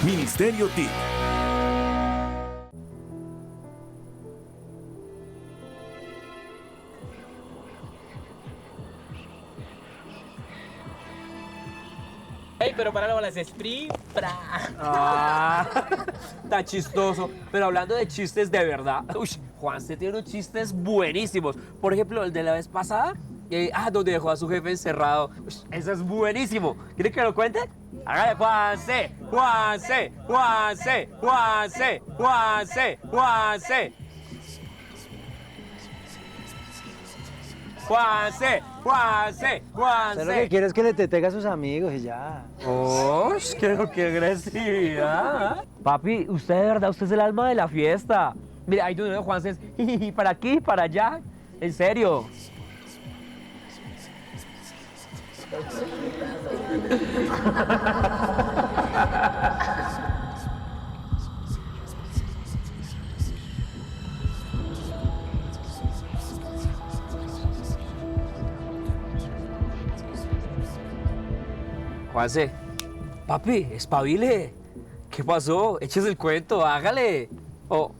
Ministerio TIC. Ey, pero para las sprint. Tan chistoso. Pero hablando de chistes de verdad, Juanse tiene unos chistes buenísimos. Por ejemplo, el de la vez pasada, donde dejó a su jefe encerrado. Ese es buenísimo. ¿Quiere que lo cuente? Hágale, Juanse, Juanse, Juanse, Juanse, Juanse, Juanse. Juanse, Juanse, Juanse. Pero lo que quiere es que le tetenga a sus amigos y ya. ¡Qué agresividad! Papi, usted de verdad, usted es el alma de la fiesta. Mira, ahí donde Juanse es jiji, para aquí, para allá. En serio. Juanse, papi, espabile. ¿Qué pasó? Échese el cuento, hágale.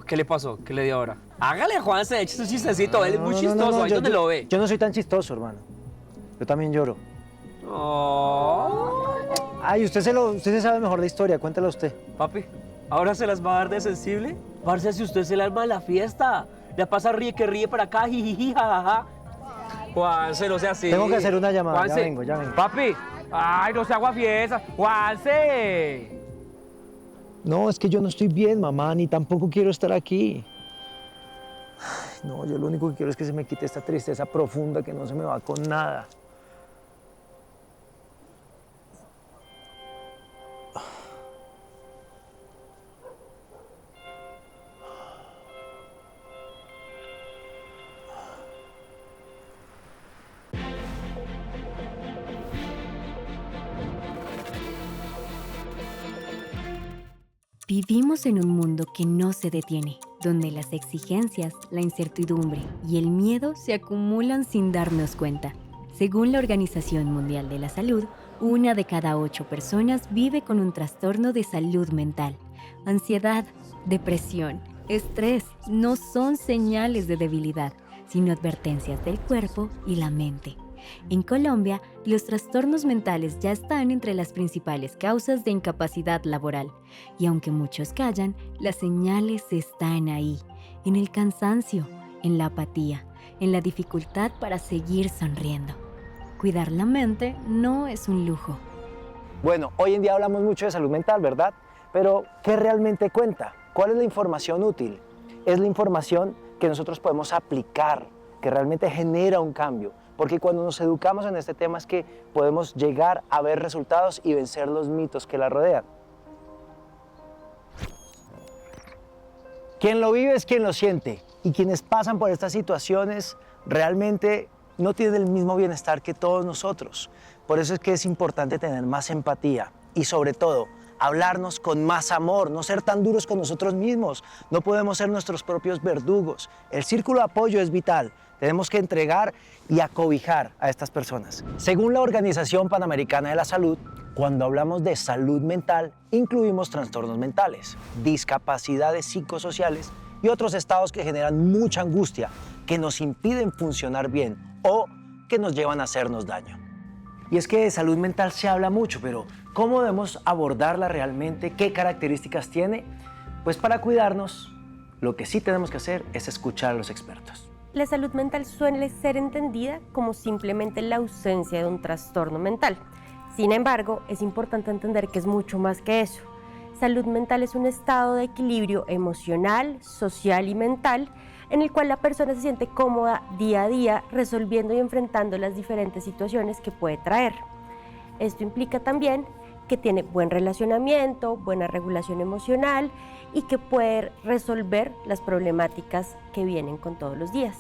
¿Qué le pasó? ¿Qué le dio ahora? Hágale, Juanse, échese un chistecito. Él es muy chistoso, ahí donde lo ve. Yo no soy tan chistoso, hermano. Yo también lloro. Oh. Ay, usted se sabe mejor la historia, cuéntela usted. Papi, ¿ahora se las va a dar de sensible? Parce, si usted es el alma de la fiesta. La pasa ríe que ríe para acá, jijiji, jajaja. Juanse, no sea así. Tengo que hacer una llamada, Juanse, ya vengo. Papi, ay, no se haga fiesta. Juanse. No, es que yo no estoy bien, mamá, ni tampoco quiero estar aquí. Ay, no, yo lo único que quiero es que se me quite esta tristeza profunda que no se me va con nada. Vivimos en un mundo que no se detiene, donde las exigencias, la incertidumbre y el miedo se acumulan sin darnos cuenta. Según la Organización Mundial de la Salud, 1 de cada 8 personas vive con un trastorno de salud mental. Ansiedad, depresión, estrés no son señales de debilidad, sino advertencias del cuerpo y la mente. En Colombia, los trastornos mentales ya están entre las principales causas de incapacidad laboral. Y aunque muchos callan, las señales están ahí, en el cansancio, en la apatía, en la dificultad para seguir sonriendo. Cuidar la mente no es un lujo. Bueno, hoy en día hablamos mucho de salud mental, ¿verdad? Pero, ¿qué realmente cuenta? ¿Cuál es la información útil? Es la información que nosotros podemos aplicar, que realmente genera un cambio. Porque cuando nos educamos en este tema es que podemos llegar a ver resultados y vencer los mitos que la rodean. Quien lo vive es quien lo siente. Y quienes pasan por estas situaciones realmente no tienen el mismo bienestar que todos nosotros. Por eso es que es importante tener más empatía y sobre todo hablarnos con más amor, no ser tan duros con nosotros mismos. No podemos ser nuestros propios verdugos. El círculo de apoyo es vital. Tenemos que entregar y acobijar a estas personas. Según la Organización Panamericana de la Salud, cuando hablamos de salud mental, incluimos trastornos mentales, discapacidades psicosociales y otros estados que generan mucha angustia, que nos impiden funcionar bien o que nos llevan a hacernos daño. Y es que de salud mental se habla mucho, pero ¿cómo debemos abordarla realmente? ¿Qué características tiene? Pues para cuidarnos, lo que sí tenemos que hacer es escuchar a los expertos. La salud mental suele ser entendida como simplemente la ausencia de un trastorno mental. Sin embargo, es importante entender que es mucho más que eso. Salud mental es un estado de equilibrio emocional, social y mental en el cual la persona se siente cómoda día a día resolviendo y enfrentando las diferentes situaciones que puede traer. Esto implica también que tiene buen relacionamiento, buena regulación emocional y que puede resolver las problemáticas que vienen con todos los días.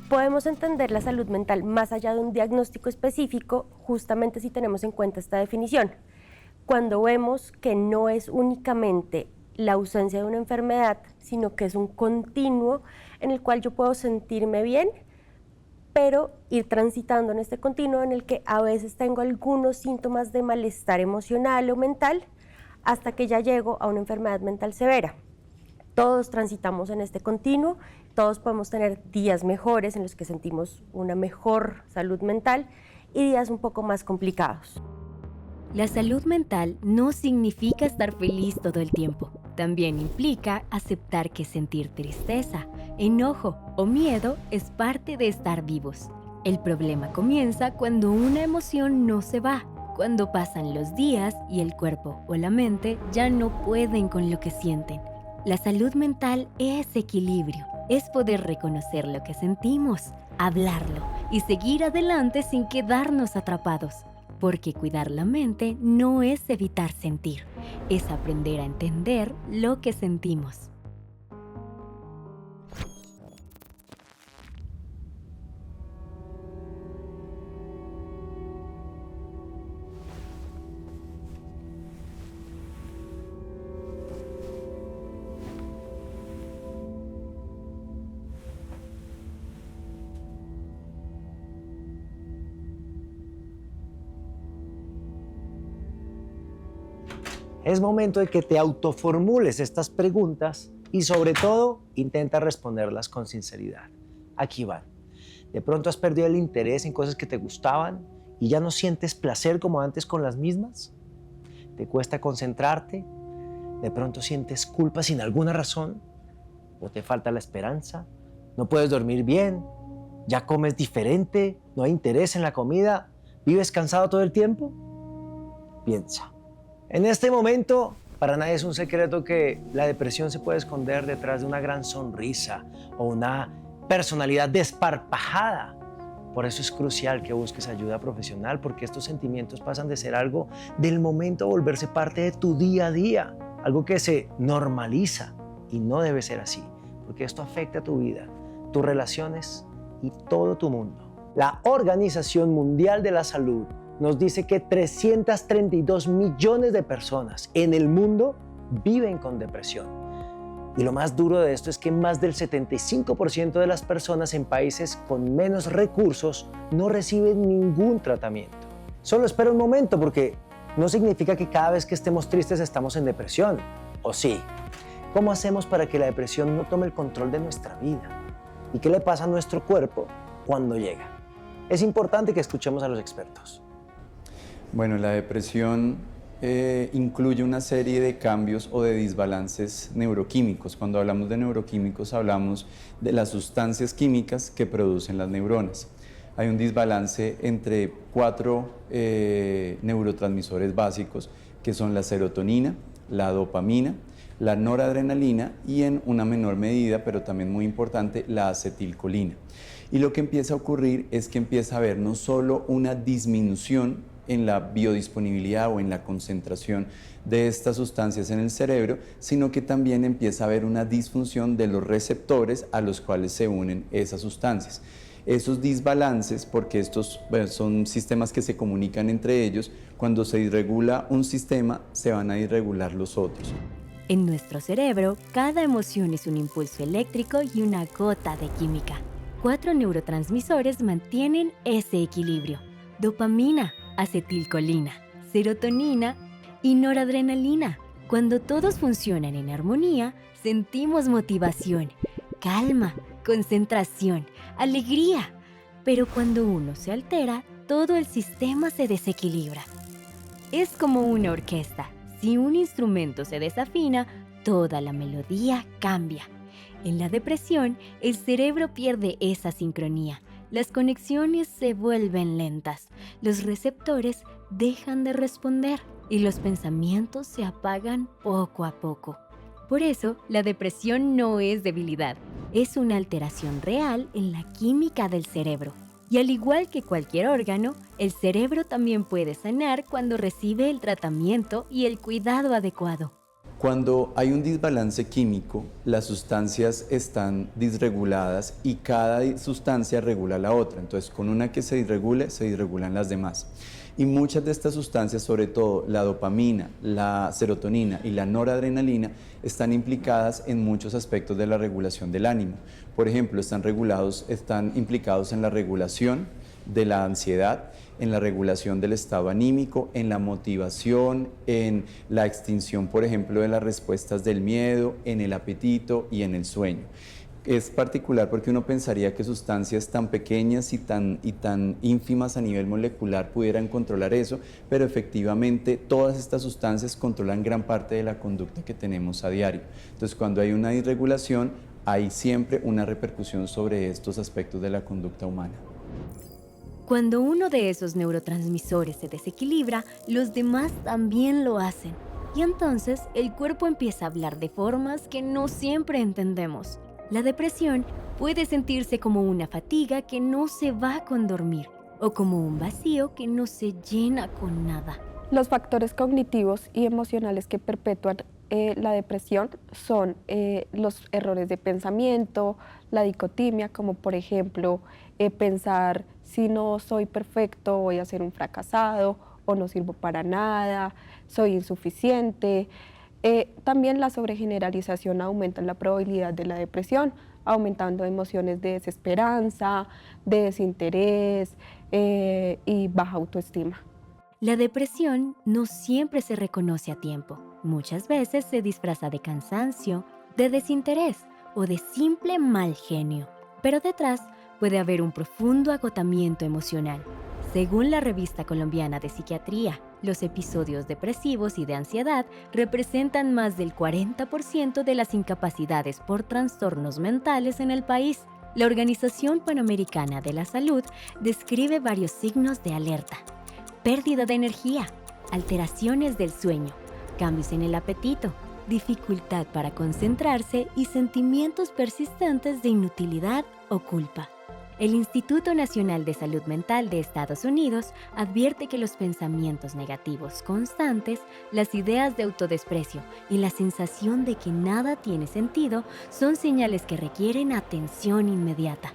Podemos entender la salud mental más allá de un diagnóstico específico, justamente si tenemos en cuenta esta definición. Cuando vemos que no es únicamente la ausencia de una enfermedad, sino que es un continuo en el cual yo puedo sentirme bien, pero ir transitando en este continuo en el que a veces tengo algunos síntomas de malestar emocional o mental hasta que ya llego a una enfermedad mental severa. Todos transitamos en este continuo, todos podemos tener días mejores en los que sentimos una mejor salud mental y días un poco más complicados. La salud mental no significa estar feliz todo el tiempo. También implica aceptar que sentir tristeza, enojo o miedo es parte de estar vivos. El problema comienza cuando una emoción no se va, cuando pasan los días y el cuerpo o la mente ya no pueden con lo que sienten. La salud mental es equilibrio, es poder reconocer lo que sentimos, hablarlo y seguir adelante sin quedarnos atrapados. Porque cuidar la mente no es evitar sentir, es aprender a entender lo que sentimos. Es momento de que te autoformules estas preguntas y sobre todo intenta responderlas con sinceridad. Aquí van. De pronto has perdido el interés en cosas que te gustaban y ya no sientes placer como antes con las mismas. ¿Te cuesta concentrarte? ¿De pronto sientes culpa sin alguna razón? ¿O te falta la esperanza? ¿No puedes dormir bien? ¿Ya comes diferente? ¿No hay interés en la comida? ¿Vives cansado todo el tiempo? Piensa. En este momento, para nadie es un secreto que la depresión se puede esconder detrás de una gran sonrisa o una personalidad desparpajada. Por eso es crucial que busques ayuda profesional, porque estos sentimientos pasan de ser algo del momento a volverse parte de tu día a día, algo que se normaliza y no debe ser así, porque esto afecta a tu vida, tus relaciones y todo tu mundo. La Organización Mundial de la Salud nos dice que 332 millones de personas en el mundo viven con depresión. Y lo más duro de esto es que más del 75% de las personas en países con menos recursos no reciben ningún tratamiento. Solo espera un momento, porque no significa que cada vez que estemos tristes estamos en depresión. ¿O sí? ¿Cómo hacemos para que la depresión no tome el control de nuestra vida? ¿Y qué le pasa a nuestro cuerpo cuando llega? Es importante que escuchemos a los expertos. Bueno, la depresión incluye una serie de cambios o de desbalances neuroquímicos. Cuando hablamos de neuroquímicos hablamos de las sustancias químicas que producen las neuronas. Hay un desbalance entre 4 neurotransmisores básicos, que son la serotonina, la dopamina, la noradrenalina y en una menor medida, pero también muy importante, la acetilcolina. Y lo que empieza a ocurrir es que empieza a haber no solo una disminución en la biodisponibilidad o en la concentración de estas sustancias en el cerebro, sino que también empieza a haber una disfunción de los receptores a los cuales se unen esas sustancias. Esos desbalances, porque estos son sistemas que se comunican entre ellos, cuando se disregula un sistema, se van a disregular los otros. En nuestro cerebro, cada emoción es un impulso eléctrico y una gota de química. 4 neurotransmisores mantienen ese equilibrio: dopamina, acetilcolina, serotonina y noradrenalina. Cuando todos funcionan en armonía, sentimos motivación, calma, concentración, alegría. Pero cuando uno se altera, todo el sistema se desequilibra. Es como una orquesta. Si un instrumento se desafina, toda la melodía cambia. En la depresión, el cerebro pierde esa sincronía. Las conexiones se vuelven lentas, los receptores dejan de responder y los pensamientos se apagan poco a poco. Por eso, la depresión no es debilidad, es una alteración real en la química del cerebro. Y al igual que cualquier órgano, el cerebro también puede sanar cuando recibe el tratamiento y el cuidado adecuado. Cuando hay un desbalance químico, las sustancias están disreguladas y cada sustancia regula la otra. Entonces, con una que se disregule, se disregulan las demás. Y muchas de estas sustancias, sobre todo la dopamina, la serotonina y la noradrenalina, están implicadas en muchos aspectos de la regulación del ánimo. Por ejemplo, están implicados en la regulación de la ansiedad, en la regulación del estado anímico, en la motivación, en la extinción, por ejemplo, de las respuestas del miedo, en el apetito y en el sueño. Es particular porque uno pensaría que sustancias tan pequeñas y tan ínfimas a nivel molecular pudieran controlar eso, pero efectivamente todas estas sustancias controlan gran parte de la conducta que tenemos a diario. Entonces, cuando hay una disregulación, hay siempre una repercusión sobre estos aspectos de la conducta humana. Cuando uno de esos neurotransmisores se desequilibra, los demás también lo hacen. Y entonces el cuerpo empieza a hablar de formas que no siempre entendemos. La depresión puede sentirse como una fatiga que no se va con dormir o como un vacío que no se llena con nada. Los factores cognitivos y emocionales que perpetúan la depresión son los errores de pensamiento, la dicotomía, como por ejemplo pensar si no soy perfecto voy a ser un fracasado o no sirvo para nada, soy insuficiente. También la sobregeneralización aumenta la probabilidad de la depresión, aumentando emociones de desesperanza, de desinterés y baja autoestima. La depresión no siempre se reconoce a tiempo. Muchas veces se disfraza de cansancio, de desinterés o de simple mal genio. Pero detrás puede haber un profundo agotamiento emocional. Según la Revista Colombiana de Psiquiatría, los episodios depresivos y de ansiedad representan más del 40% de las incapacidades por trastornos mentales en el país. La Organización Panamericana de la Salud describe varios signos de alerta: pérdida de energía, alteraciones del sueño, cambios en el apetito, dificultad para concentrarse y sentimientos persistentes de inutilidad o culpa. El Instituto Nacional de Salud Mental de Estados Unidos advierte que los pensamientos negativos constantes, las ideas de autodesprecio y la sensación de que nada tiene sentido son señales que requieren atención inmediata.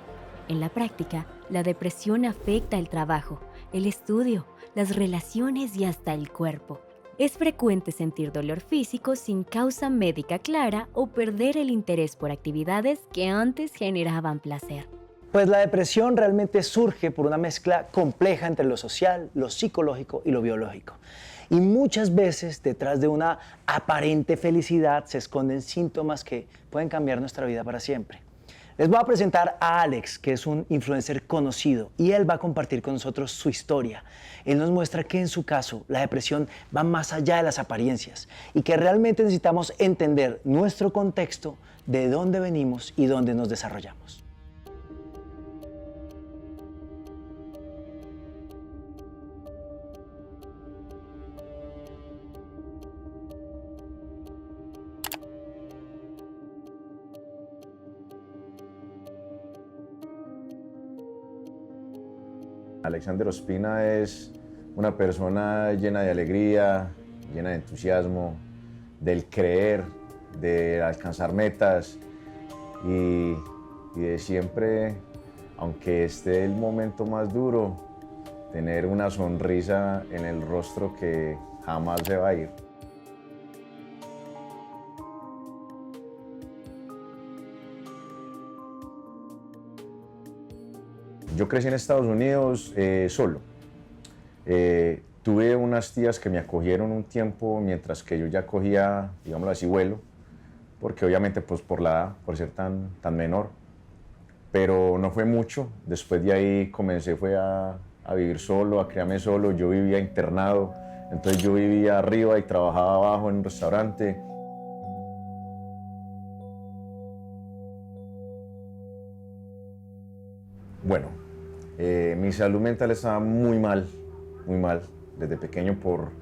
En la práctica, la depresión afecta el trabajo, el estudio, las relaciones y hasta el cuerpo. Es frecuente sentir dolor físico sin causa médica clara o perder el interés por actividades que antes generaban placer. Pues la depresión realmente surge por una mezcla compleja entre lo social, lo psicológico y lo biológico. Y muchas veces detrás de una aparente felicidad se esconden síntomas que pueden cambiar nuestra vida para siempre. Les voy a presentar a Alex, que es un influencer conocido, y él va a compartir con nosotros su historia. Él nos muestra que en su caso la depresión va más allá de las apariencias y que realmente necesitamos entender nuestro contexto, de dónde venimos y dónde nos desarrollamos. Alexander Ospina es una persona llena de alegría, llena de entusiasmo, del creer, de alcanzar metas y de siempre, aunque esté el momento más duro, tener una sonrisa en el rostro que jamás se va a ir. Yo crecí en Estados Unidos solo. Tuve unas tías que me acogieron un tiempo mientras que yo ya cogía, digámoslo así, vuelo, porque obviamente pues por la edad, por ser tan menor, pero no fue mucho. Después de ahí comencé a vivir solo, a criarme solo. Yo vivía internado, entonces yo vivía arriba y trabajaba abajo en un restaurante. Bueno, mi salud mental estaba muy mal desde pequeño por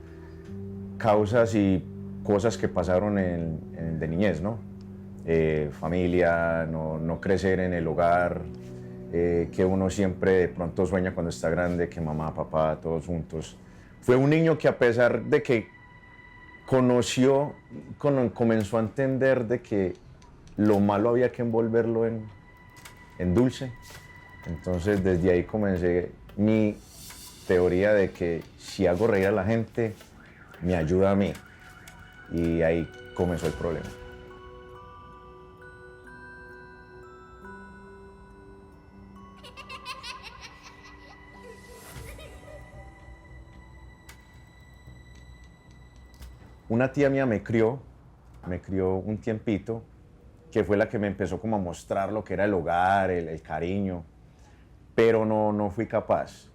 causas y cosas que pasaron de niñez, ¿no? Familia, no crecer en el hogar, que uno siempre de pronto sueña cuando está grande, que mamá, papá, todos juntos. Fue un niño que a pesar de que comenzó a entender de que lo malo había que envolverlo en dulce. Entonces desde ahí comencé mi teoría de que si hago reír a la gente, me ayuda a mí. Y ahí comenzó el problema. Una tía mía me crió un tiempito, que fue la que me empezó como a mostrar lo que era el hogar, el cariño, pero no fui capaz,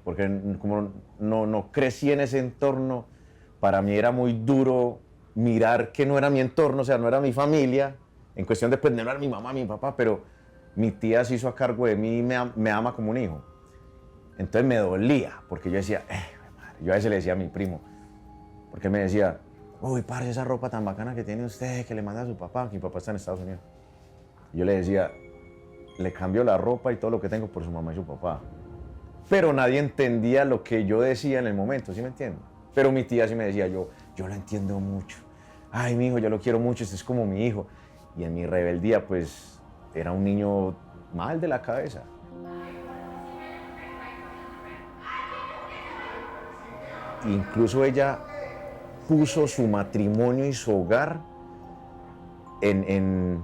porque como no crecí en ese entorno, para mí era muy duro mirar que no era mi entorno, o sea, no era mi familia, en cuestión de, pues, no era mi mamá, mi papá, pero mi tía se hizo a cargo de mí y me ama como un hijo. Entonces me dolía, porque yo decía, madre. Yo a veces le decía a mi primo, porque me decía, uy, parce, esa ropa tan bacana que tiene usted, que le manda a su papá, que mi papá está en Estados Unidos. Yo le decía, le cambio la ropa y todo lo que tengo por su mamá y su papá. Pero nadie entendía lo que yo decía en el momento, ¿sí me entienden? Pero mi tía sí me decía, yo lo entiendo mucho. Ay, mi hijo, yo lo quiero mucho, este es como mi hijo. Y en mi rebeldía, pues, era un niño mal de la cabeza. Incluso ella puso su matrimonio y su hogar en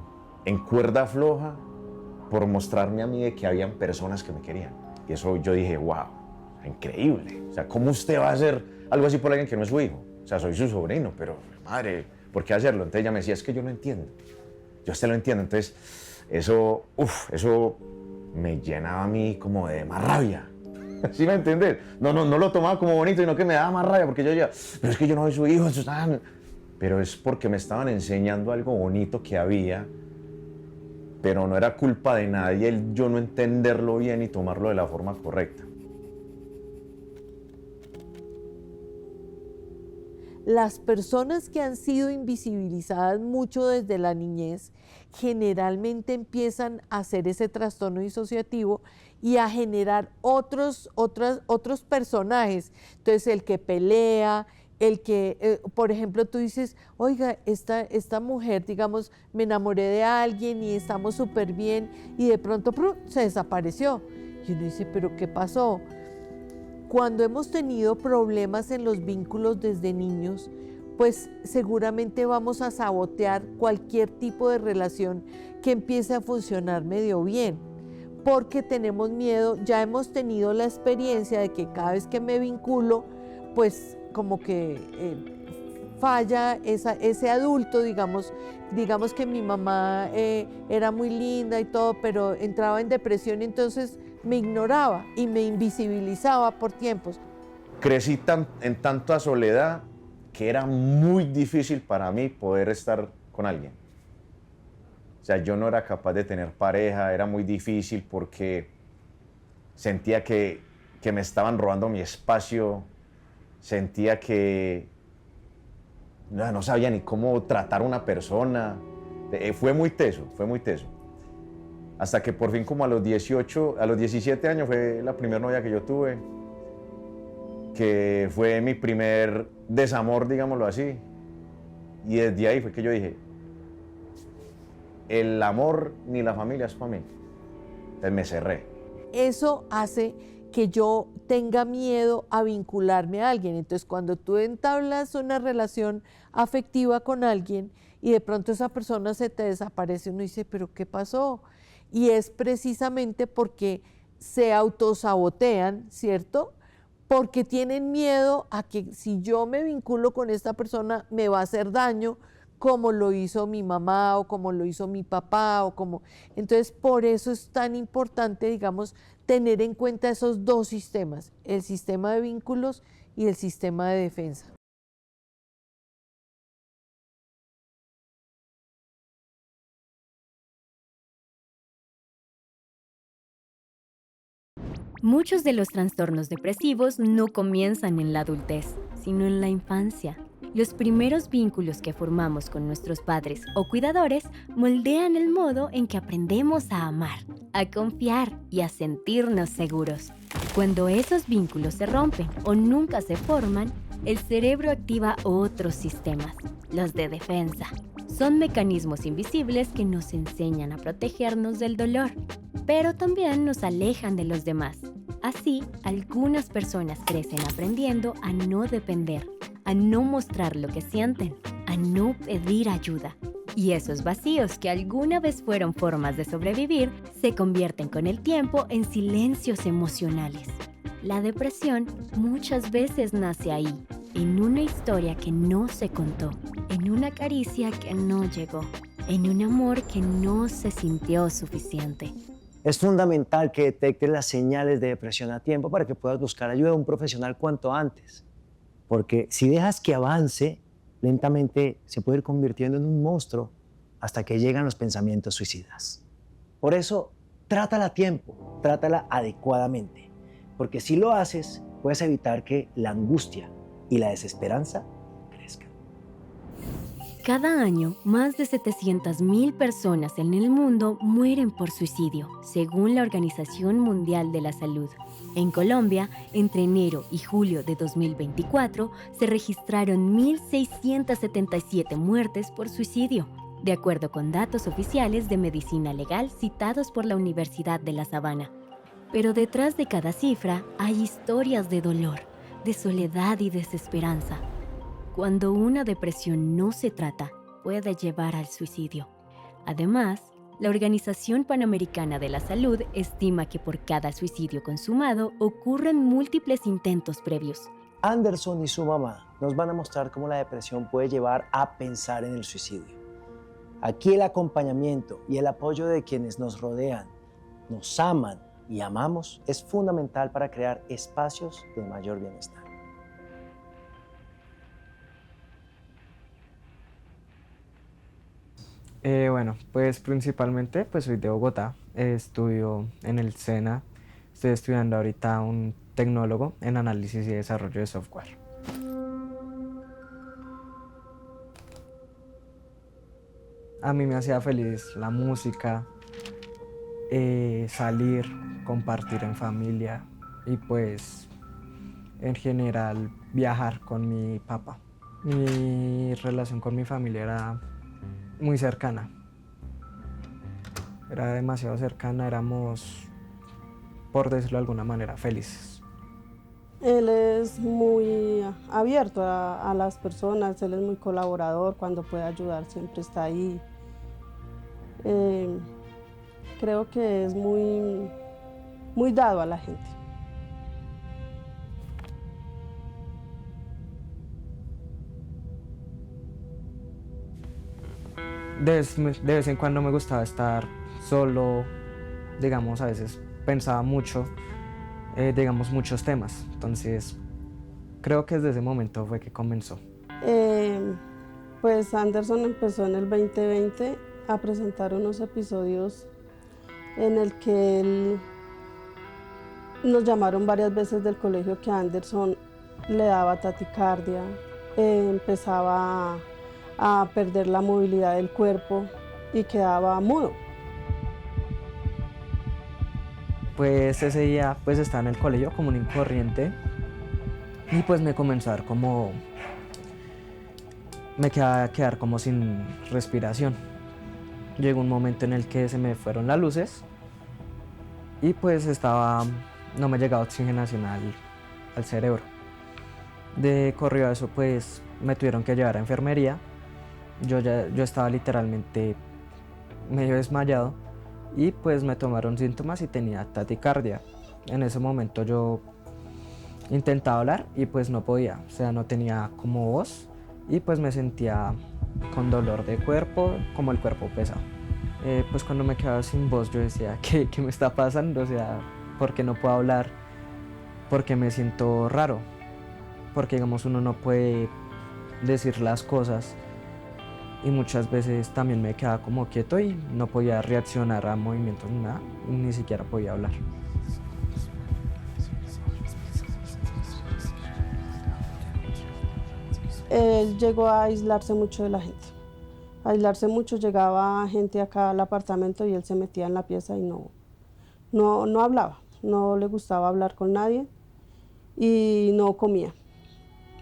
cuerda floja por mostrarme a mí de que habían personas que me querían. Y eso yo dije, wow, increíble. O sea, ¿cómo usted va a hacer algo así por alguien que no es su hijo? O sea, soy su sobrino, pero madre, ¿por qué hacerlo? Entonces ella me decía, es que yo no entiendo. Yo usted lo entiendo. Entonces eso me llenaba a mí como de más rabia. ¿Sí me entiendes? No lo tomaba como bonito, sino que me daba más rabia, porque yo decía, pero es que yo no soy su hijo, pero es porque me estaban enseñando algo bonito que había, pero no era culpa de nadie el yo no entenderlo bien y tomarlo de la forma correcta. Las personas que han sido invisibilizadas mucho desde la niñez generalmente empiezan a hacer ese trastorno disociativo y a generar otros personajes. Entonces, el que pelea, el que, por ejemplo, tú dices, oiga, esta mujer, digamos, me enamoré de alguien y estamos súper bien y de pronto se desapareció. Y uno dice, ¿pero qué pasó? Cuando hemos tenido problemas en los vínculos desde niños, pues seguramente vamos a sabotear cualquier tipo de relación que empiece a funcionar medio bien, porque tenemos miedo, ya hemos tenido la experiencia de que cada vez que me vinculo, pues como que falla ese adulto, digamos que mi mamá era muy linda y todo, pero entraba en depresión y entonces me ignoraba y me invisibilizaba por tiempos. Crecí en tanta soledad que era muy difícil para mí poder estar con alguien. O sea, yo no era capaz de tener pareja, era muy difícil porque sentía que me estaban robando mi espacio, sentía que no sabía ni cómo tratar a una persona. Fue muy teso. Hasta que por fin, como a los 17 años, fue la primera novia que yo tuve, que fue mi primer desamor, digámoslo así. Y desde ahí fue que yo dije, el amor ni la familia es para mí. Entonces me cerré. Eso hace que yo tenga miedo a vincularme a alguien. Entonces, cuando tú entablas una relación afectiva con alguien y de pronto esa persona se te desaparece, uno dice, ¿pero qué pasó? Y es precisamente porque se autosabotean, ¿cierto? Porque tienen miedo a que si yo me vinculo con esta persona me va a hacer daño, como lo hizo mi mamá o como lo hizo mi papá o como... Entonces, por eso es tan importante, digamos, tener en cuenta esos dos sistemas, el sistema de vínculos y el sistema de defensa. Muchos de los trastornos depresivos no comienzan en la adultez, sino en la infancia. Los primeros vínculos que formamos con nuestros padres o cuidadores moldean el modo en que aprendemos a amar, a confiar y a sentirnos seguros. Cuando esos vínculos se rompen o nunca se forman, el cerebro activa otros sistemas, los de defensa. Son mecanismos invisibles que nos enseñan a protegernos del dolor, pero también nos alejan de los demás. Así, algunas personas crecen aprendiendo a no depender, a no mostrar lo que sienten, a no pedir ayuda. Y esos vacíos que alguna vez fueron formas de sobrevivir se convierten con el tiempo en silencios emocionales. La depresión muchas veces nace ahí, en una historia que no se contó, en una caricia que no llegó, en un amor que no se sintió suficiente. Es fundamental que detectes las señales de depresión a tiempo para que puedas buscar ayuda de un profesional cuanto antes. Porque si dejas que avance, lentamente se puede ir convirtiendo en un monstruo hasta que llegan los pensamientos suicidas. Por eso, trátala a tiempo, trátala adecuadamente. Porque si lo haces, puedes evitar que la angustia y la desesperanza crezcan. Cada año, más de 700.000 personas en el mundo mueren por suicidio, según la Organización Mundial de la Salud. En Colombia, entre enero y julio de 2024, se registraron 1.677 muertes por suicidio, de acuerdo con datos oficiales de medicina legal citados por la Universidad de La Sabana. Pero detrás de cada cifra hay historias de dolor, de soledad y desesperanza. Cuando una depresión no se trata, puede llevar al suicidio. Además, la Organización Panamericana de la Salud estima que por cada suicidio consumado ocurren múltiples intentos previos. Anderson y su mamá nos van a mostrar cómo la depresión puede llevar a pensar en el suicidio. Aquí el acompañamiento y el apoyo de quienes nos rodean, nos aman y amamos es fundamental para crear espacios de mayor bienestar. Bueno, pues principalmente pues soy de Bogotá, estudio en el SENA, estoy estudiando ahorita un tecnólogo en análisis y desarrollo de software. A mí me hacía feliz la música, salir, compartir en familia y pues en general viajar con mi papá. Mi relación con mi familia era muy cercana. Era demasiado cercana, éramos, por decirlo de alguna manera, felices. Él es muy abierto a las personas, él es muy colaborador, cuando puede ayudar siempre está ahí. Creo que es muy dado a la gente. De vez en cuando me gustaba estar solo, digamos, a veces pensaba mucho, digamos, muchos temas. Entonces, creo que desde ese momento fue que comenzó. Pues Anderson empezó en el 2020 a presentar unos episodios en el que nos llamaron varias veces del colegio que a Anderson le daba taquicardia, empezaba a perder la movilidad del cuerpo y quedaba mudo. Pues ese día pues estaba en el colegio común y corriente y pues me comenzó a dar como, me quedar como sin respiración. Llegó un momento en el que se me fueron las luces y pues no me llegaba oxigenación al cerebro. De corrido a eso pues me tuvieron que llevar a enfermería. Yo estaba literalmente medio desmayado y pues me tomaron síntomas y tenía taquicardia. En ese momento yo intentaba hablar y pues no podía, o sea, no tenía como voz y pues me sentía con dolor de cuerpo, como el cuerpo pesado. Pues cuando me quedaba sin voz yo decía, ¿qué me está pasando? O sea, ¿por qué no puedo hablar? Porque me siento raro, porque digamos uno no puede decir las cosas y muchas veces también me quedaba como quieto y no podía reaccionar a movimientos ni nada, ni siquiera podía hablar. Él llegó a aislarse mucho de la gente. A aislarse mucho, llegaba gente acá al apartamento y él se metía en la pieza y no hablaba, no le gustaba hablar con nadie y no comía.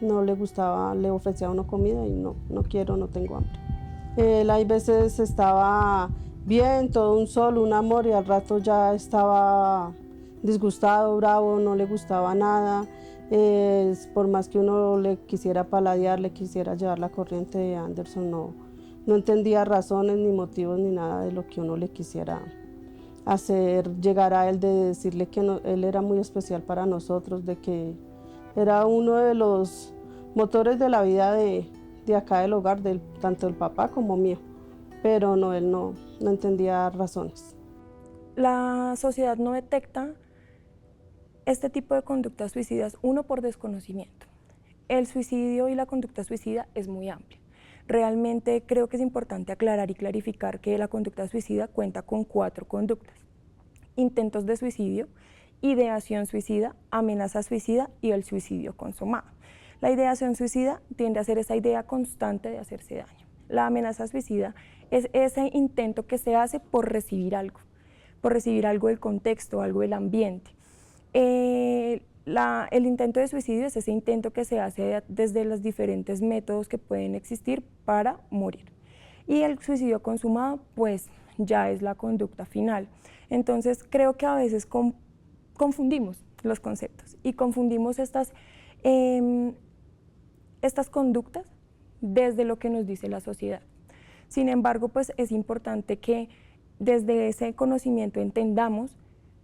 No le gustaba, le ofrecía a uno comida y no quiero, no tengo hambre. Él hay veces estaba bien, todo un sol, un amor y al rato ya estaba disgustado, bravo, no le gustaba nada. Por más que uno le quisiera paladear, le quisiera llevar la corriente de Anderson, no entendía razones ni motivos ni nada de lo que uno le quisiera hacer llegar a él, de decirle que él era muy especial para nosotros, de que era uno de los motores de la vida de acá del hogar, tanto del papá como mío, pero él no entendía razones. La sociedad no detecta este tipo de conductas suicidas, uno, por desconocimiento. El suicidio y la conducta suicida es muy amplia. Realmente creo que es importante aclarar y clarificar que la conducta suicida cuenta con 4 conductas: intentos de suicidio, ideación suicida, amenaza suicida y el suicidio consumado. La ideación suicida tiende a ser esa idea constante de hacerse daño. La amenaza suicida es ese intento que se hace por recibir algo del contexto, algo del ambiente. El intento de suicidio es ese intento que se hace desde los diferentes métodos que pueden existir para morir. Y el suicidio consumado, pues ya es la conducta final. Entonces creo que a veces confundimos los conceptos y confundimos estas conductas desde lo que nos dice la sociedad. Sin embargo, pues es importante que desde ese conocimiento entendamos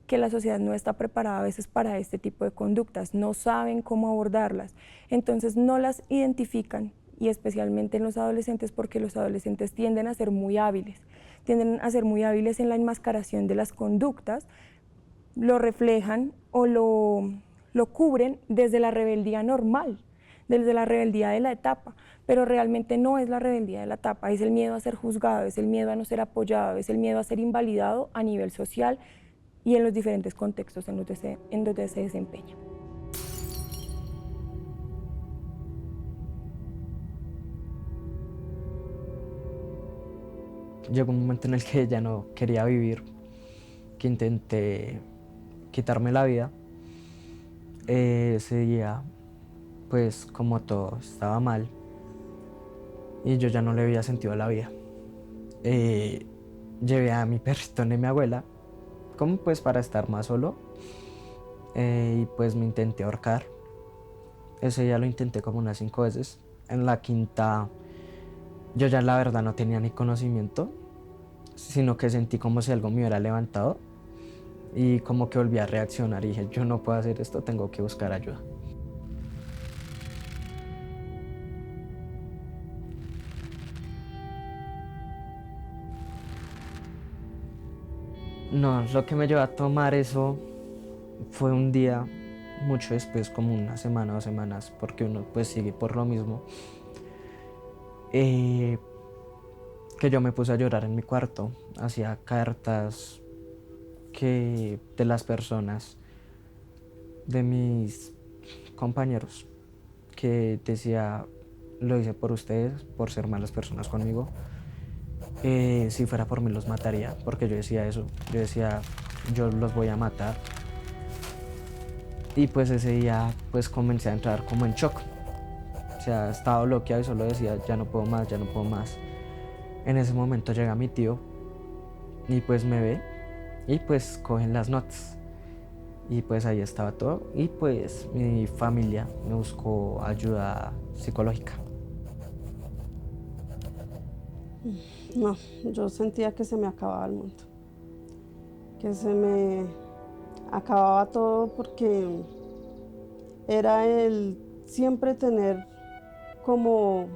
que la sociedad no está preparada a veces para este tipo de conductas, no saben cómo abordarlas, entonces no las identifican, y especialmente en los adolescentes, porque los adolescentes tienden a ser muy hábiles en la enmascaración de las conductas, lo reflejan o lo cubren desde la rebeldía normal, desde la rebeldía de la etapa, pero realmente no es la rebeldía de la etapa, es el miedo a ser juzgado, es el miedo a no ser apoyado, es el miedo a ser invalidado a nivel social y en los diferentes contextos en donde se desempeña. Llegó un momento en el que ya no quería vivir, que intenté quitarme la vida. Ese día, pues como todo estaba mal y yo ya no le veía sentido a la vida. Llevé a mi perrito de mi abuela, como pues para estar más solo, y pues me intenté ahorcar. Ese día lo intenté como unas 5 veces. En la quinta yo ya la verdad no tenía ni conocimiento, sino que sentí como si algo me hubiera levantado y como que volví a reaccionar y dije, yo no puedo hacer esto, tengo que buscar ayuda. No, lo que me llevó a tomar eso fue un día, mucho después, como una semana o 2 semanas, porque uno pues sigue por lo mismo, que yo me puse a llorar en mi cuarto, hacía cartas de las personas, de mis compañeros, que decía, lo hice por ustedes, por ser malas personas conmigo. Si fuera por mí los mataría, porque yo decía eso, yo decía, yo los voy a matar. Y pues ese día pues comencé a entrar como en shock, o sea, estaba bloqueado y solo decía, ya no puedo más, ya no puedo más. En ese momento llega mi tío y pues me ve y pues cogen las notas y pues ahí estaba todo y pues mi familia me buscó ayuda psicológica. No, yo sentía que se me acababa el mundo, que se me acababa todo, porque era el siempre tener como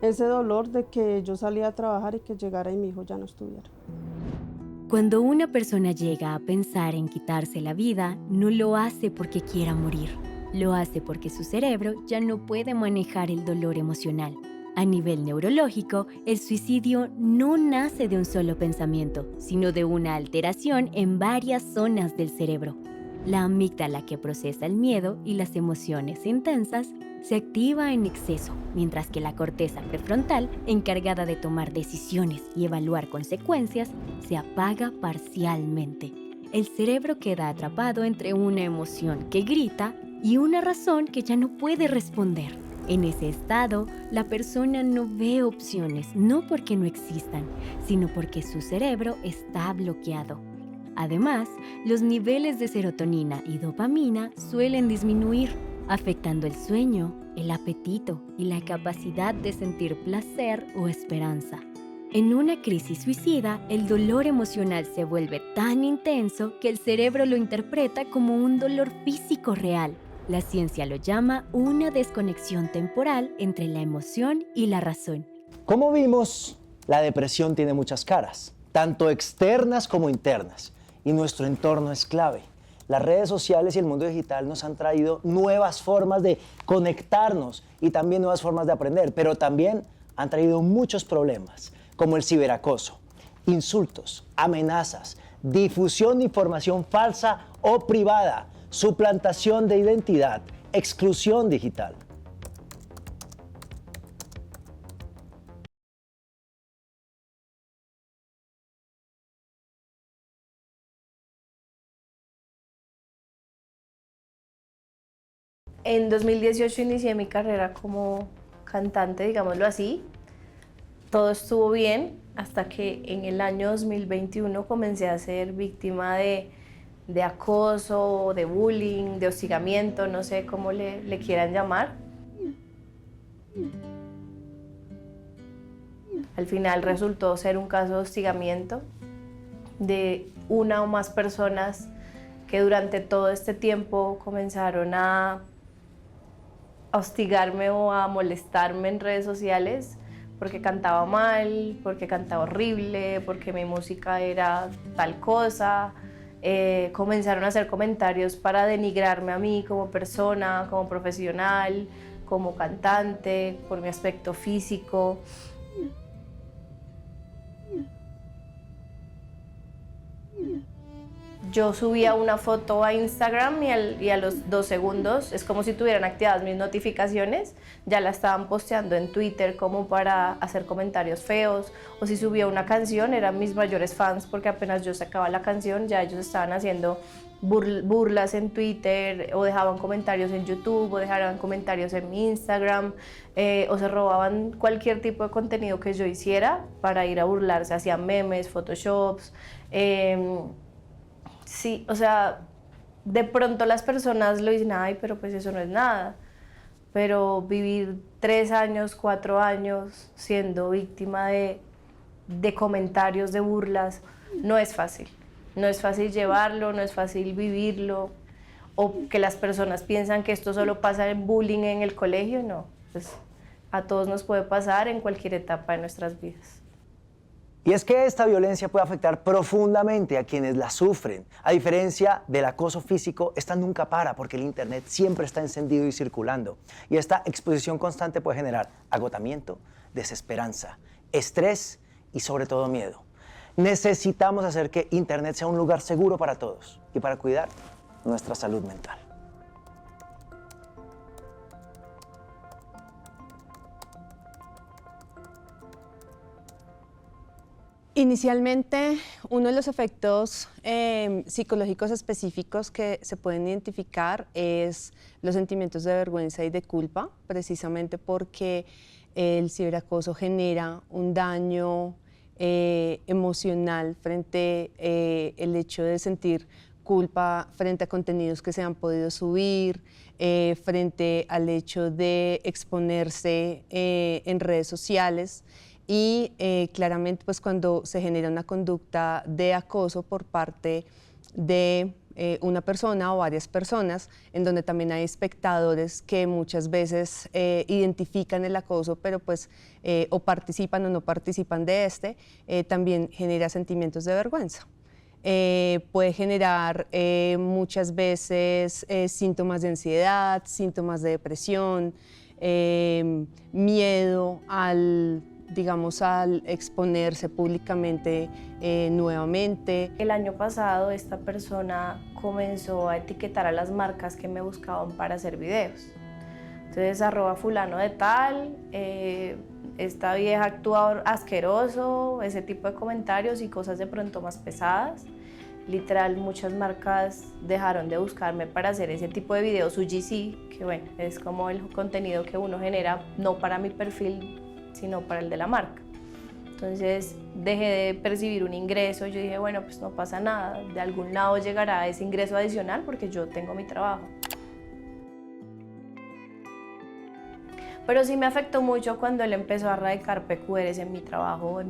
ese dolor de que yo salía a trabajar y que llegara y mi hijo ya no estuviera. Cuando una persona llega a pensar en quitarse la vida, no lo hace porque quiera morir. Lo hace porque su cerebro ya no puede manejar el dolor emocional. A nivel neurológico, el suicidio no nace de un solo pensamiento, sino de una alteración en varias zonas del cerebro. La amígdala, que procesa el miedo y las emociones intensas, se activa en exceso, mientras que la corteza prefrontal, encargada de tomar decisiones y evaluar consecuencias, se apaga parcialmente. El cerebro queda atrapado entre una emoción que grita y una razón que ya no puede responder. En ese estado, la persona no ve opciones, no porque no existan, sino porque su cerebro está bloqueado. Además, los niveles de serotonina y dopamina suelen disminuir, afectando el sueño, el apetito y la capacidad de sentir placer o esperanza. En una crisis suicida, el dolor emocional se vuelve tan intenso que el cerebro lo interpreta como un dolor físico real. La ciencia lo llama una desconexión temporal entre la emoción y la razón. Como vimos, la depresión tiene muchas caras, tanto externas como internas, y nuestro entorno es clave. Las redes sociales y el mundo digital nos han traído nuevas formas de conectarnos y también nuevas formas de aprender, pero también han traído muchos problemas, como el ciberacoso, insultos, amenazas, difusión de información falsa o privada, suplantación de identidad, exclusión digital. En 2018 inicié mi carrera como cantante, digámoslo así. Todo estuvo bien hasta que en el año 2021 comencé a ser víctima de acoso, de bullying, de hostigamiento, no sé cómo le quieran llamar. Al final resultó ser un caso de hostigamiento de una o más personas que durante todo este tiempo comenzaron a hostigarme o a molestarme en redes sociales porque cantaba mal, porque cantaba horrible, porque mi música era tal cosa. Comenzaron a hacer comentarios para denigrarme a mí como persona, como profesional, como cantante, por mi aspecto físico. Yo subía una foto a Instagram y a los 2 segundos, es como si tuvieran activadas mis notificaciones, ya la estaban posteando en Twitter como para hacer comentarios feos, o si subía una canción eran mis mayores fans porque apenas yo sacaba la canción ya ellos estaban haciendo burlas en Twitter o dejaban comentarios en YouTube o dejaban comentarios en mi Instagram o se robaban cualquier tipo de contenido que yo hiciera para ir a burlarse, hacían memes, photoshops. Sí, o sea, de pronto las personas lo dicen, ay, pero pues eso no es nada. Pero vivir 3 años, 4 años siendo víctima de comentarios, de burlas, no es fácil. No es fácil llevarlo, no es fácil vivirlo. O que las personas piensan que esto solo pasa en bullying en el colegio, no. Pues a todos nos puede pasar en cualquier etapa de nuestras vidas. Y es que esta violencia puede afectar profundamente a quienes la sufren. A diferencia del acoso físico, esta nunca para porque el internet siempre está encendido y circulando. Y esta exposición constante puede generar agotamiento, desesperanza, estrés y sobre todo miedo. Necesitamos hacer que internet sea un lugar seguro para todos y para cuidar nuestra salud mental. Inicialmente, uno de los efectos psicológicos específicos que se pueden identificar es los sentimientos de vergüenza y de culpa, precisamente porque el ciberacoso genera un daño emocional frente al hecho de sentir culpa frente a contenidos que se han podido subir, frente al hecho de exponerse en redes sociales. Y claramente pues cuando se genera una conducta de acoso por parte de una persona o varias personas, en donde también hay espectadores que muchas veces identifican el acoso, pero pues o participan o no participan de también genera sentimientos de vergüenza. Puede generar muchas veces síntomas de ansiedad, síntomas de depresión, miedo al exponerse públicamente nuevamente. El año pasado esta persona comenzó a etiquetar a las marcas que me buscaban para hacer videos. Entonces, @fulano de tal, esta vieja actúa asqueroso, ese tipo de comentarios y cosas de pronto más pesadas. Literal, muchas marcas dejaron de buscarme para hacer ese tipo de videos UGC, que bueno, es como el contenido que uno genera, no para mi perfil, sino para el de la marca. Entonces dejé de percibir un ingreso, yo dije, bueno, pues no pasa nada, de algún lado llegará ese ingreso adicional porque yo tengo mi trabajo. Pero sí me afectó mucho cuando él empezó a radicar PQRs en mi trabajo.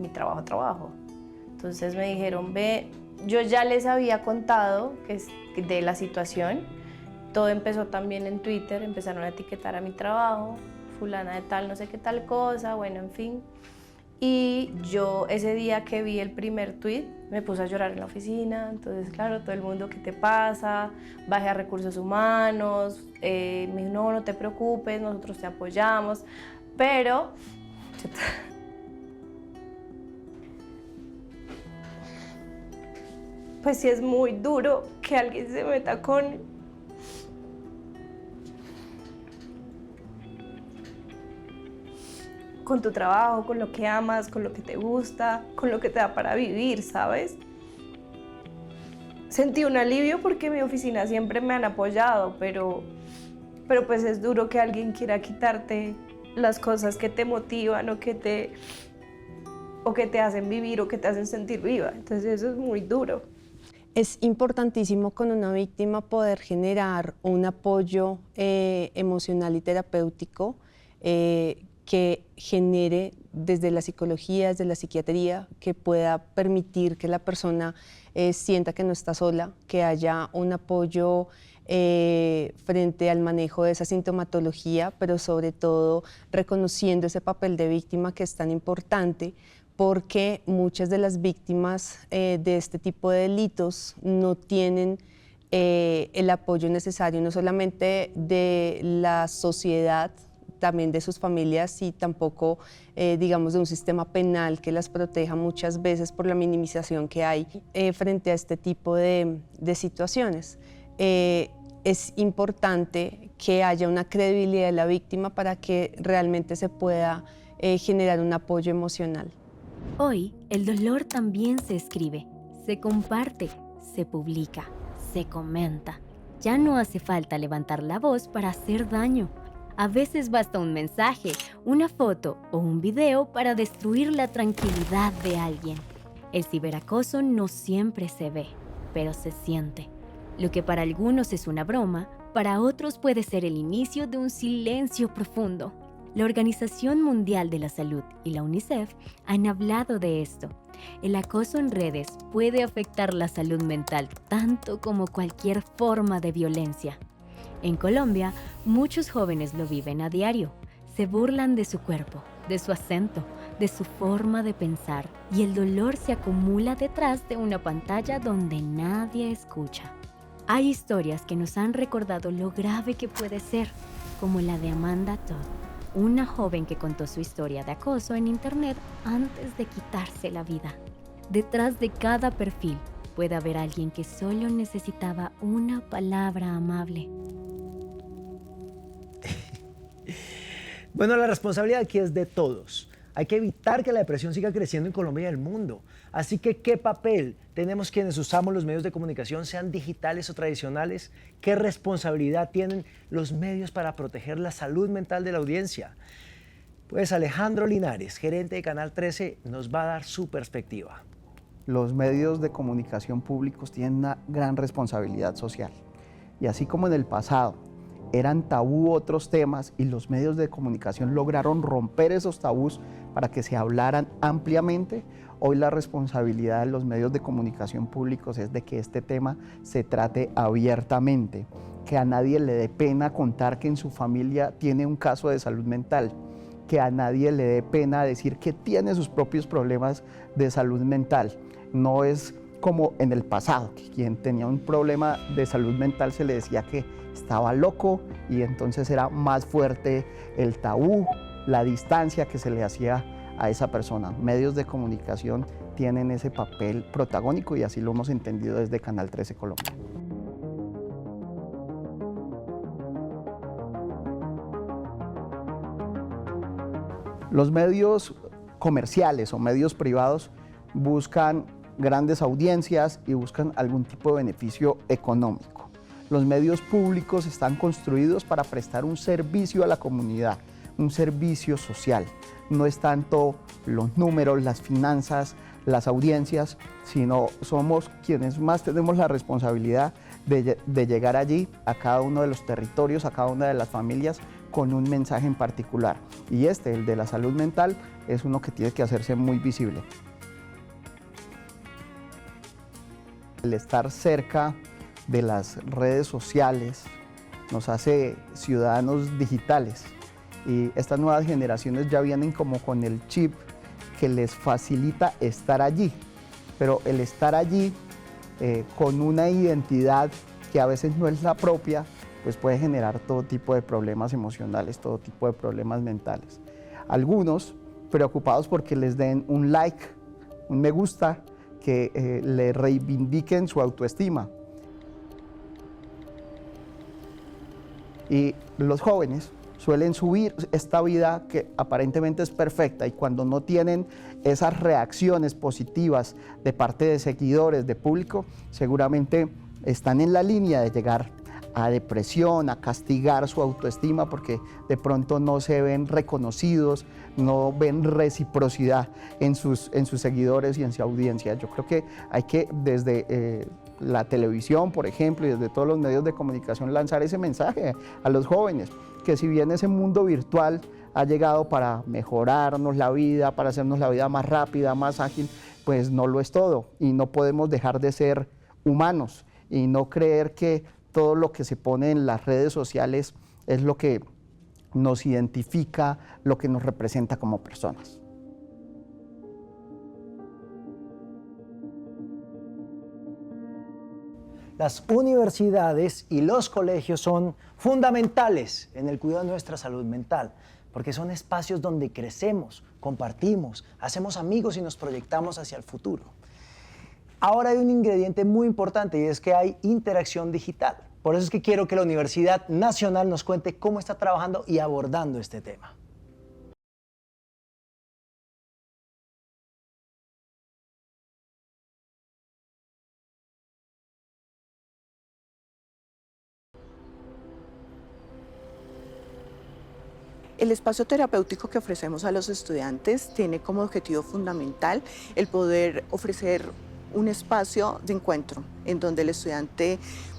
Entonces me dijeron, ve, yo ya les había contado de la situación, todo empezó también en Twitter, empezaron a etiquetar a mi trabajo, fulana de tal, no sé qué tal cosa, bueno, en fin. Y yo ese día que vi el primer tweet me puse a llorar en la oficina, entonces claro, todo el mundo, ¿qué te pasa? Bajé a recursos humanos, me dijo, no, no te preocupes, nosotros te apoyamos, pero pues sí es muy duro que alguien se meta con tu trabajo, con lo que amas, con lo que te gusta, con lo que te da para vivir, ¿sabes? Sentí un alivio porque en mi oficina siempre me han apoyado, pero pues es duro que alguien quiera quitarte las cosas que te motivan o que te hacen vivir o que te hacen sentir viva. Entonces eso es muy duro. Es importantísimo con una víctima poder generar un apoyo emocional y terapéutico que genere desde la psicología, desde la psiquiatría, que pueda permitir que la persona sienta que no está sola, que haya un apoyo frente al manejo de esa sintomatología, pero sobre todo reconociendo ese papel de víctima que es tan importante, porque muchas de las víctimas de este tipo de delitos no tienen el apoyo necesario, no solamente de la sociedad, también de sus familias y tampoco, digamos, de un sistema penal que las proteja muchas veces por la minimización que hay frente a este tipo de situaciones. Es importante que haya una credibilidad de la víctima para que realmente se pueda generar un apoyo emocional. Hoy, el dolor también se escribe, se comparte, se publica, se comenta. Ya no hace falta levantar la voz para hacer daño. A veces basta un mensaje, una foto o un video para destruir la tranquilidad de alguien. El ciberacoso no siempre se ve, pero se siente. Lo que para algunos es una broma, para otros puede ser el inicio de un silencio profundo. La Organización Mundial de la Salud y la UNICEF han hablado de esto. El acoso en redes puede afectar la salud mental tanto como cualquier forma de violencia. En Colombia, muchos jóvenes lo viven a diario. Se burlan de su cuerpo, de su acento, de su forma de pensar, y el dolor se acumula detrás de una pantalla donde nadie escucha. Hay historias que nos han recordado lo grave que puede ser, como la de Amanda Todd, una joven que contó su historia de acoso en internet antes de quitarse la vida. Detrás de cada perfil puede haber alguien que solo necesitaba una palabra amable. Bueno, la responsabilidad aquí es de todos. Hay que evitar que la depresión siga creciendo en Colombia y el mundo. Así que, ¿qué papel tenemos quienes usamos los medios de comunicación, sean digitales o tradicionales? ¿Qué responsabilidad tienen los medios para proteger la salud mental de la audiencia? Pues Alejandro Linares, gerente de Canal 13, nos va a dar su perspectiva. Los medios de comunicación públicos tienen una gran responsabilidad social. Y así como en el pasado eran tabú otros temas y los medios de comunicación lograron romper esos tabús para que se hablaran ampliamente, hoy la responsabilidad de los medios de comunicación públicos es de que este tema se trate abiertamente, que a nadie le dé pena contar que en su familia tiene un caso de salud mental, que a nadie le dé pena decir que tiene sus propios problemas de salud mental. No es como en el pasado, que quien tenía un problema de salud mental se le decía que estaba loco y entonces era más fuerte el tabú, la distancia que se le hacía a esa persona. Medios de comunicación tienen ese papel protagónico y así lo hemos entendido desde Canal 13 Colombia. Los medios comerciales o medios privados buscan grandes audiencias y buscan algún tipo de beneficio económico. Los medios públicos están construidos para prestar un servicio a la comunidad, un servicio social. No es tanto los números, las finanzas, las audiencias, sino somos quienes más tenemos la responsabilidad de llegar allí a cada uno de los territorios, a cada una de las familias, con un mensaje en particular. Y el de la salud mental, es uno que tiene que hacerse muy visible. El estar cerca de las redes sociales nos hace ciudadanos digitales, y estas nuevas generaciones ya vienen como con el chip que les facilita estar allí, pero el estar allí con una identidad que a veces no es la propia, pues puede generar todo tipo de problemas emocionales, todo tipo de problemas mentales. Algunos preocupados porque les den un like, un me gusta, que le reivindiquen su autoestima. Y los jóvenes suelen subir esta vida que aparentemente es perfecta, y cuando no tienen esas reacciones positivas de parte de seguidores, de público, seguramente están en la línea de llegar a depresión, a castigar su autoestima, porque de pronto no se ven reconocidos, no ven reciprocidad en sus seguidores y en su audiencia. Yo creo que hay que, desde la televisión, por ejemplo, y desde todos los medios de comunicación, lanzar ese mensaje a los jóvenes, que si bien ese mundo virtual ha llegado para mejorarnos la vida, para hacernos la vida más rápida, más ágil, pues no lo es todo, y no podemos dejar de ser humanos y no creer que todo lo que se pone en las redes sociales es lo que nos identifica, lo que nos representa como personas. Las universidades y los colegios son fundamentales en el cuidado de nuestra salud mental, porque son espacios donde crecemos, compartimos, hacemos amigos y nos proyectamos hacia el futuro. Ahora hay un ingrediente muy importante, y es que hay interacción digital. Por eso es que quiero que la Universidad Nacional nos cuente cómo está trabajando y abordando este tema. El espacio terapéutico que ofrecemos a los estudiantes tiene como objetivo fundamental el poder ofrecer un espacio de encuentro en donde el estudiante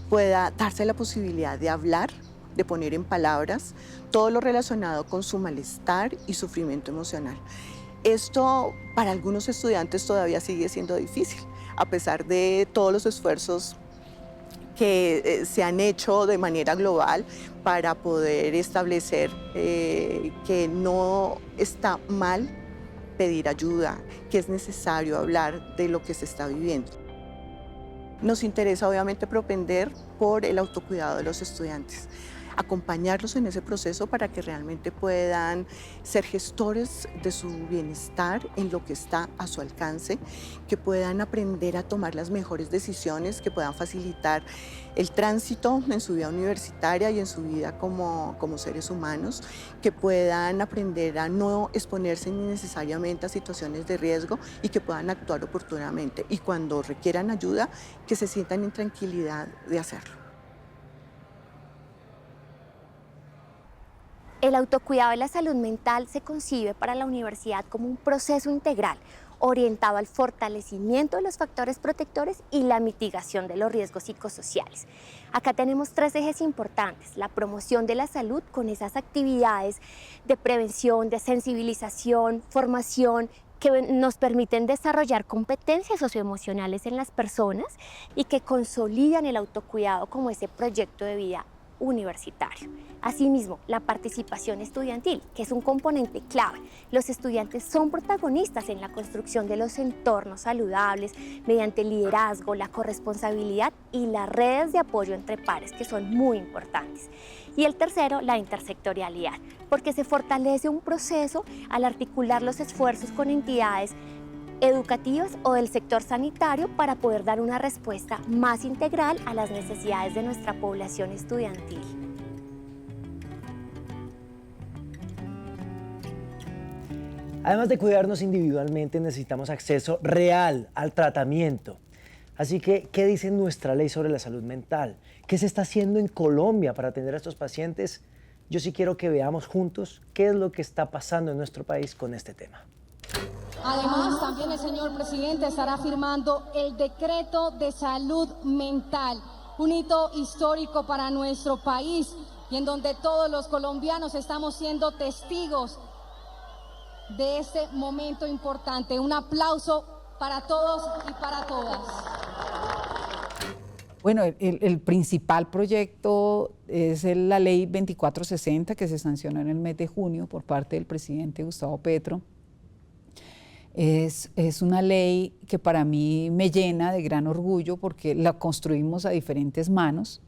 pueda darse la posibilidad de hablar, de poner en palabras todo lo relacionado con su malestar y sufrimiento emocional. Esto para algunos estudiantes todavía sigue siendo difícil, a pesar de todos los esfuerzos que se han hecho de manera global para poder establecer que no está mal pedir ayuda, que es necesario hablar de lo que se está viviendo. Nos interesa obviamente propender por el autocuidado de los estudiantes, acompañarlos en ese proceso para que realmente puedan ser gestores de su bienestar en lo que está a su alcance, que puedan aprender a tomar las mejores decisiones, que puedan facilitar el tránsito en su vida universitaria y en su vida como seres humanos, que puedan aprender a no exponerse innecesariamente a situaciones de riesgo y que puedan actuar oportunamente, y cuando requieran ayuda, que se sientan en tranquilidad de hacerlo. El autocuidado de la salud mental se concibe para la universidad como un proceso integral orientado al fortalecimiento de los factores protectores y la mitigación de los riesgos psicosociales. Acá tenemos 3 ejes importantes: la promoción de la salud con esas actividades de prevención, de sensibilización, formación, que nos permiten desarrollar competencias socioemocionales en las personas y que consolidan el autocuidado como ese proyecto de vida universitario. Asimismo, la participación estudiantil, que es un componente clave. Los estudiantes son protagonistas en la construcción de los entornos saludables mediante el liderazgo, la corresponsabilidad y las redes de apoyo entre pares, que son muy importantes. Y el tercero, la intersectorialidad, porque se fortalece un proceso al articular los esfuerzos con entidades educativas o del sector sanitario para poder dar una respuesta más integral a las necesidades de nuestra población estudiantil. Además de cuidarnos individualmente, necesitamos acceso real al tratamiento. Así que, ¿qué dice nuestra ley sobre la salud mental? ¿Qué se está haciendo en Colombia para atender a estos pacientes? Yo sí quiero que veamos juntos qué es lo que está pasando en nuestro país con este tema. Además, también el señor presidente estará firmando el decreto de salud mental, un hito histórico para nuestro país y en donde todos los colombianos estamos siendo testigos de este momento importante. Un aplauso para todos y para todas. Bueno, el principal proyecto es la ley 2460 que se sancionó en el mes de junio por parte del presidente Gustavo Petro. Es una ley que para mí me llena de gran orgullo porque la construimos a diferentes manos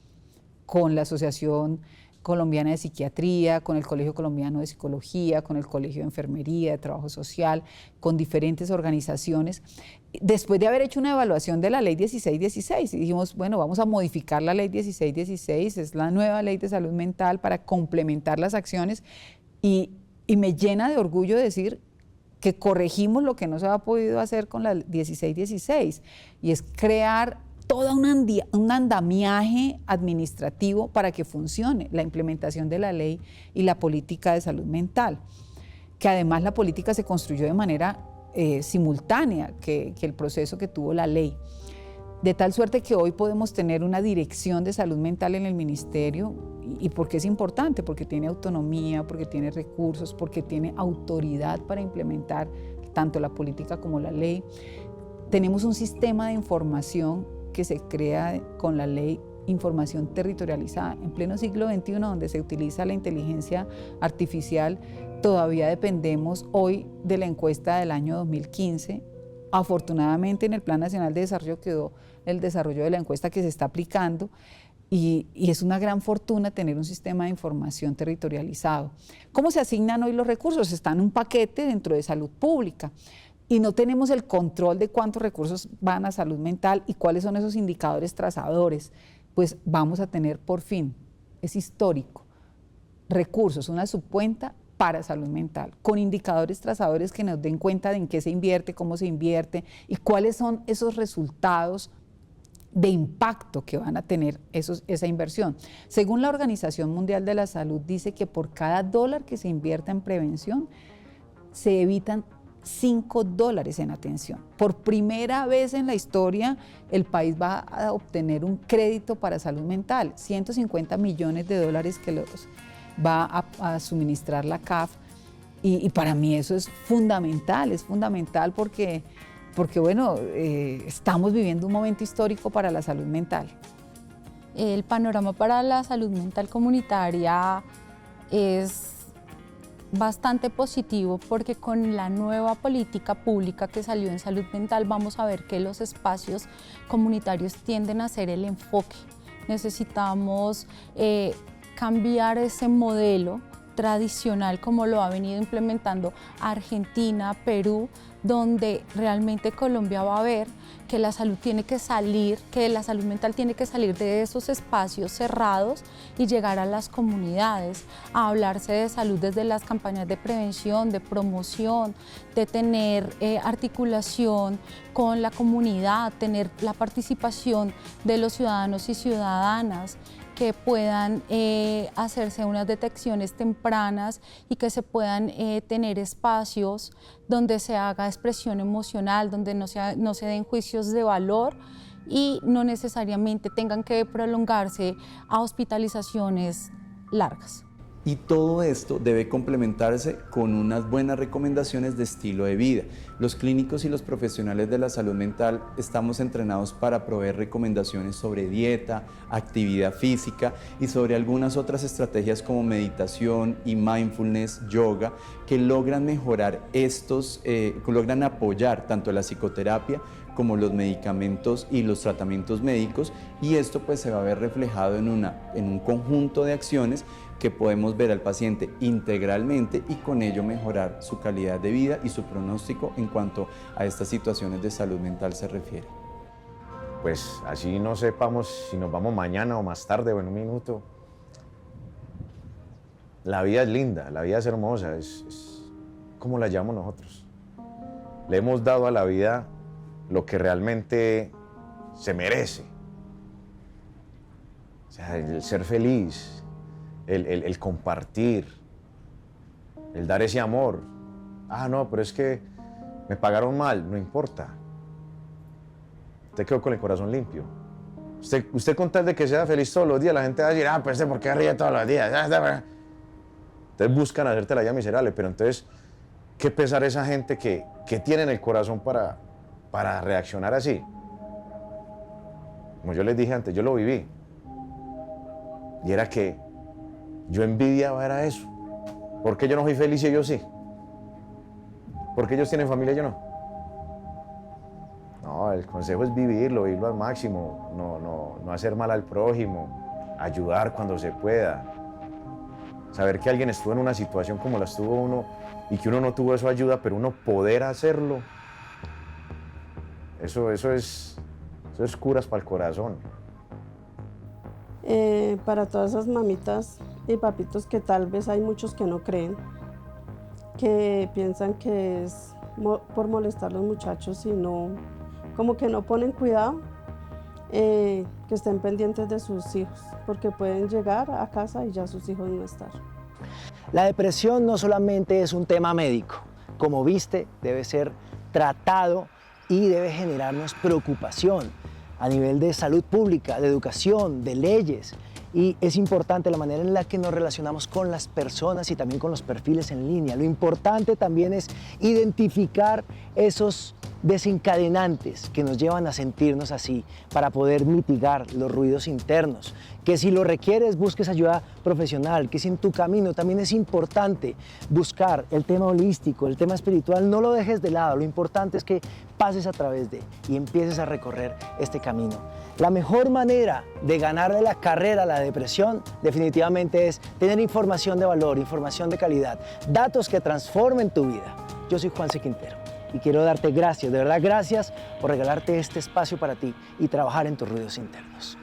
con la Asociación Colombiana de Psiquiatría, con el Colegio Colombiano de Psicología, con el Colegio de Enfermería, de Trabajo Social, con diferentes organizaciones. Después de haber hecho una evaluación de la ley 1616, dijimos, bueno, vamos a modificar la ley 1616, es la nueva ley de salud mental para complementar las acciones y me llena de orgullo decir que corregimos lo que no se había podido hacer con la 1616 y es crear todo un andamiaje administrativo para que funcione la implementación de la ley y la política de salud mental, que además la política se construyó de manera simultánea que el proceso que tuvo la ley, de tal suerte que hoy podemos tener una dirección de salud mental en el ministerio. ¿Y por qué es importante? Porque tiene autonomía, porque tiene recursos, porque tiene autoridad para implementar tanto la política como la ley. Tenemos un sistema de información que se crea con la ley, información territorializada. En pleno siglo XXI, donde se utiliza la inteligencia artificial, todavía dependemos hoy de la encuesta del año 2015. Afortunadamente en el Plan Nacional de Desarrollo quedó el desarrollo de la encuesta que se está aplicando y es una gran fortuna tener un sistema de información territorializado. ¿Cómo se asignan hoy los recursos? Está en un paquete dentro de salud pública y no tenemos el control de cuántos recursos van a salud mental y cuáles son esos indicadores trazadores. Pues vamos a tener por fin, es histórico, recursos, una subcuenta para salud mental, con indicadores trazadores que nos den cuenta de en qué se invierte, cómo se invierte y cuáles son esos resultados de impacto que van a tener esa inversión. Según la Organización Mundial de la Salud, dice que por cada $1 que se invierta en prevención, se evitan $5 en atención. Por primera vez en la historia, el país va a obtener un crédito para salud mental, $150 millones que los va a suministrar la CAF y para mí eso es fundamental porque bueno, estamos viviendo un momento histórico para la salud mental. El panorama para la salud mental comunitaria es bastante positivo porque con la nueva política pública que salió en salud mental vamos a ver que los espacios comunitarios tienden a ser el enfoque. Necesitamos cambiar ese modelo tradicional como lo ha venido implementando Argentina, Perú, donde realmente Colombia va a ver que la salud tiene que salir, que la salud mental tiene que salir de esos espacios cerrados y llegar a las comunidades, a hablarse de salud desde las campañas de prevención, de promoción, de tener articulación con la comunidad, tener la participación de los ciudadanos y ciudadanas, que puedan hacerse unas detecciones tempranas y que se puedan tener espacios donde se haga expresión emocional, donde no se den juicios de valor y no necesariamente tengan que prolongarse a hospitalizaciones largas. Y todo esto debe complementarse con unas buenas recomendaciones de estilo de vida. Los clínicos y los profesionales de la salud mental estamos entrenados para proveer recomendaciones sobre dieta, actividad física y sobre algunas otras estrategias como meditación y mindfulness, yoga, que logran mejorar logran apoyar tanto la psicoterapia como los medicamentos y los tratamientos médicos, y esto pues se va a ver reflejado en un conjunto de acciones que podemos ver al paciente integralmente y con ello mejorar su calidad de vida y su pronóstico en cuanto a estas situaciones de salud mental se refiere. Pues así no sepamos si nos vamos mañana o más tarde o en un minuto. La vida es linda, la vida es hermosa, es como la llamamos nosotros. Le hemos dado a la vida lo que realmente se merece. O sea, el ser feliz, el compartir, el dar ese amor. Ah, no, pero es que me pagaron mal, no importa. Usted quedó con el corazón limpio. Usted con tal de que sea feliz todos los días, la gente va a decir, ah, pues ¿por qué ríe todos los días? Entonces buscan hacerte la vida miserable, pero entonces, ¿qué pesar esa gente que tiene en el corazón para reaccionar así? Como yo les dije antes, yo lo viví. Y era que yo envidiaba era eso. ¿Por qué yo no soy feliz y ellos sí? ¿Por qué ellos tienen familia y yo no? No, el consejo es vivirlo al máximo, no hacer mal al prójimo, ayudar cuando se pueda. Saber que alguien estuvo en una situación como la estuvo uno y que uno no tuvo esa ayuda, pero uno poder hacerlo, eso es curas para el corazón. Para todas esas mamitas y papitos que tal vez hay muchos que no creen, que piensan que es por molestar a los muchachos y no, como que no ponen cuidado, que estén pendientes de sus hijos, porque pueden llegar a casa y ya sus hijos no están. La depresión no solamente es un tema médico, como viste, debe ser tratado y debe generarnos preocupación a nivel de salud pública, de educación, de leyes. Y es importante la manera en la que nos relacionamos con las personas y también con los perfiles en línea. Lo importante también es identificar esos desencadenantes que nos llevan a sentirnos así para poder mitigar los ruidos internos. Que si lo requieres, busques ayuda profesional, que si en tu camino también es importante buscar el tema holístico, el tema espiritual, no lo dejes de lado. Lo importante es que pases a través de y empieces a recorrer este camino. La mejor manera de ganarle la carrera a la depresión definitivamente es tener información de valor, información de calidad, datos que transformen tu vida. Yo soy Juanse Quintero y quiero darte gracias, de verdad gracias por regalarte este espacio para ti y trabajar en tus ruidos internos.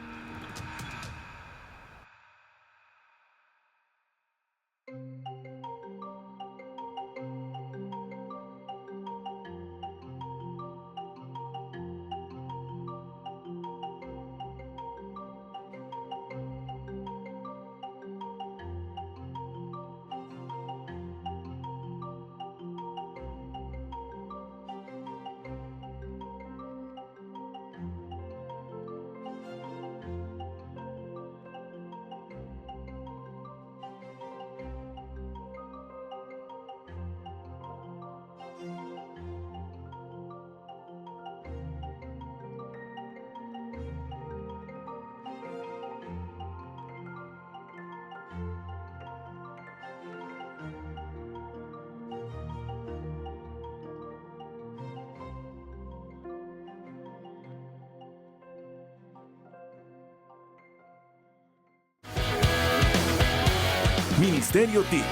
Ministerio TIC,